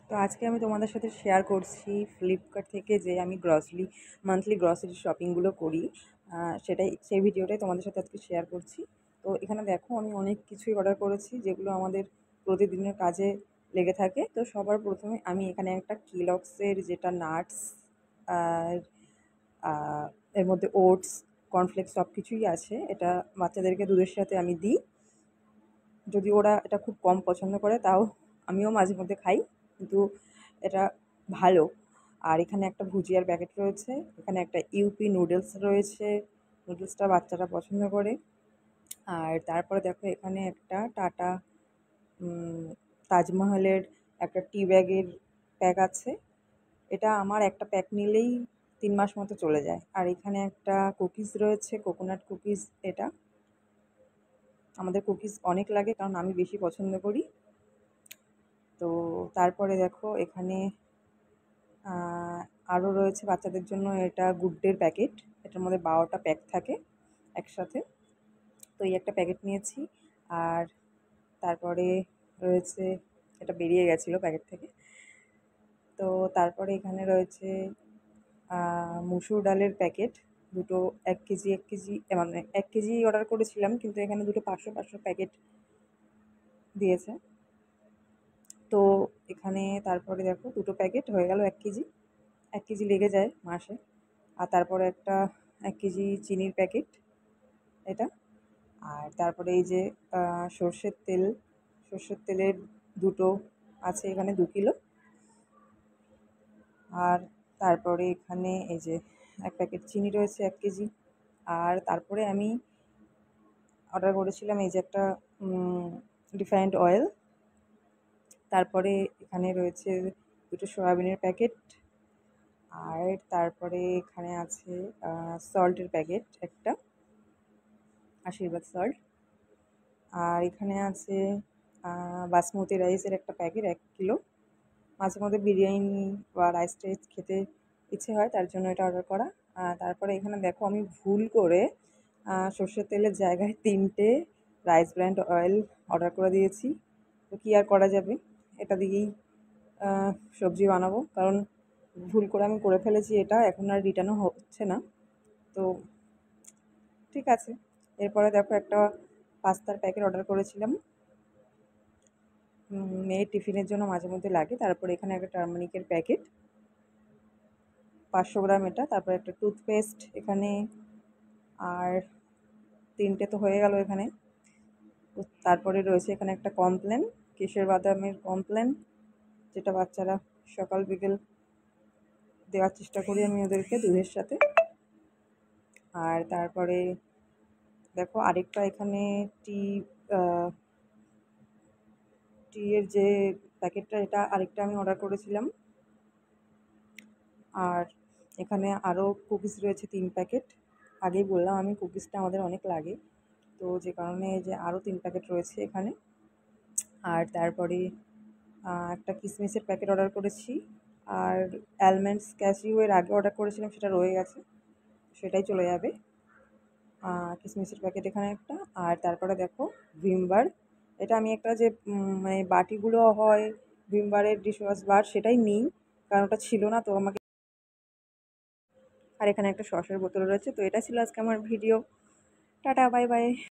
তো আজকে আমি তোমাদের সাথে শেয়ার করছি ফ্লিপকার্ট থেকে যে আমি মান্থলি গ্রসারি শপিংগুলো করি, সেই ভিডিওটাই তোমাদের সাথে আজকে শেয়ার করছি। তো এখানে দেখো আমি অনেক কিছুই অর্ডার করেছি যেগুলো আমাদের প্রতিদিনের কাজে লেগে থাকে। তো সবার প্রথমে আমি এখানে একটা কিলক্সের যেটা নাটস আর আহ, এর মধ্যে ওটস, কর্নফ্লেক্স সব কিছুই আছে। এটা বাচ্চাদেরকে দুধের সাথে আমি দিই, যদি ওরা এটা খুব কম পছন্দ করে তাও আমিও মাঝে মধ্যে খাই, কিন্তু এটা ভালো। আর এখানে একটা ভুজিয়ার প্যাকেট রয়েছে, এখানে একটা ইউপি নুডলস রয়েছে, নুডলসটা বাচ্চারা পছন্দ করে। আর তারপরে দেখো এখানে একটা টাটা তাজমহলের একটা টি ব্যাগের প্যাক আছে। এটা আমার একটা প্যাক নিলেই 3 মাস মতো চলে যায়। আর এখানে একটা কুকিজ রয়েছে, কোকোনাট কুকিজ। এটা আমাদের কুকিজ অনেক লাগে কারণ আমি বেশি পছন্দ করি। তো তারপরে দেখো এখানে আরও রয়েছে বাচ্চাদের জন্য, এটা গুড ডের প্যাকেট। এটার মধ্যে 12টা প্যাক থাকে একসাথে। তো এই একটা প্যাকেট নিয়েছি। আর তারপরে রয়েছে, এটা বেরিয়ে গেছিলো প্যাকেট থেকে। তো তারপরে এখানে রয়েছে মুসুর ডালের প্যাকেট দুটো, 1 কেজি 1 কেজি, মানে 1 কেজি অর্ডার করেছিলাম কিন্তু এখানে দুটো 500 প্যাকেট দিয়েছে। তো এখানে তারপরে দেখো দুটো প্যাকেট হয়ে গেল 1 কেজি। 1 কেজি লেগে যায় মাসে। আর তারপরে একটা 1 কেজি চিনির প্যাকেট এটা। আর তারপরে এই যে সর্ষের তেলের দুটো আছে এখানে, 2 কিলো। আর তারপরে এখানে এই যে এক প্যাকেট চিনি রয়েছে 1 কেজি। আর তারপরে আমি অর্ডার করেছিলাম এই যে একটা রিফাইন্ড অয়েল। তারপরে এখানে রয়েছে দুটো সয়াবিনের প্যাকেট। আর তারপরে এখানে আছে সল্টের প্যাকেট একটা, আশীর্বাদ সল্ট। আর এখানে আছে বাসমতি রাইসের একটা প্যাকেট 1 কিলো। মাঝে মধ্যে বিরিয়ানি বা রাইস টাইস খেতে ইচ্ছে হয়, তার জন্য এটা অর্ডার করা। তারপরে এখানে দেখো আমি ভুল করে সর্ষের তেলের জায়গায় 3টে রাইস ব্র্যান্ড অয়েল অর্ডার করে দিয়েছি। তো কী আর করা যাবে, এটা দিয়েই সবজি বানাবো, কারণ ভুল করে আমি করে ফেলেছি। এটা এখন আর রিটার্নও হচ্ছে না। তো ঠিক আছে। এরপরে দেখো একটা পাস্তার প্যাকেট অর্ডার করেছিলাম, মেয়ের টিফিনের জন্য মাঝে মধ্যে লাগে। তারপরে এখানে একটা টারমারিকের প্যাকেট 500 গ্রাম এটা। তারপরে একটা টুথপেস্ট এখানে। আর 3টে তো হয়ে গেল এখানে। তারপরে রয়েছে এখানে একটা কমপ্লেন, কেশর বাদামের কমপ্লেন, যেটা বাচ্চারা সকাল বিকেল দেওয়ার চেষ্টা করি আমি ওদেরকে দুধের সাথে। আর তারপরে দেখো আরেকটা এখানে টি টি এর যে প্যাকেটটা, এটা আরেকটা আমি অর্ডার করেছিলাম। আর এখানে আরও কুকিজ রয়েছে 3 প্যাকেট। আগেই বললাম আমি কুকিজটা আমাদের অনেক লাগে, তো যে কারণে যে আরও 3 প্যাকেট রয়েছে এখানে। আর তারপরে একটা কিসমিসের প্যাকেট অর্ডার করেছি। আর অ্যালমন্ডস ক্যাশিউ এর আগে অর্ডার করেছিলাম, সেটা রয়ে গেছে, সেটাই চলে যাবে। কিসমিসের প্যাকেট এখানে একটা। আর তারপরে দেখো ভিমবার, এটা আমি একটা যে মানে বাটিগুলো হয় ভিমবারের ডিশওয়াশ বার, সেটাই নিই কারণ ওটা ছিল না, তো আমাকে। আর এখানে একটা সসের বোতল রয়েছে। তো এটা ছিল আজকে আমার ভিডিও। Tata, bye bye.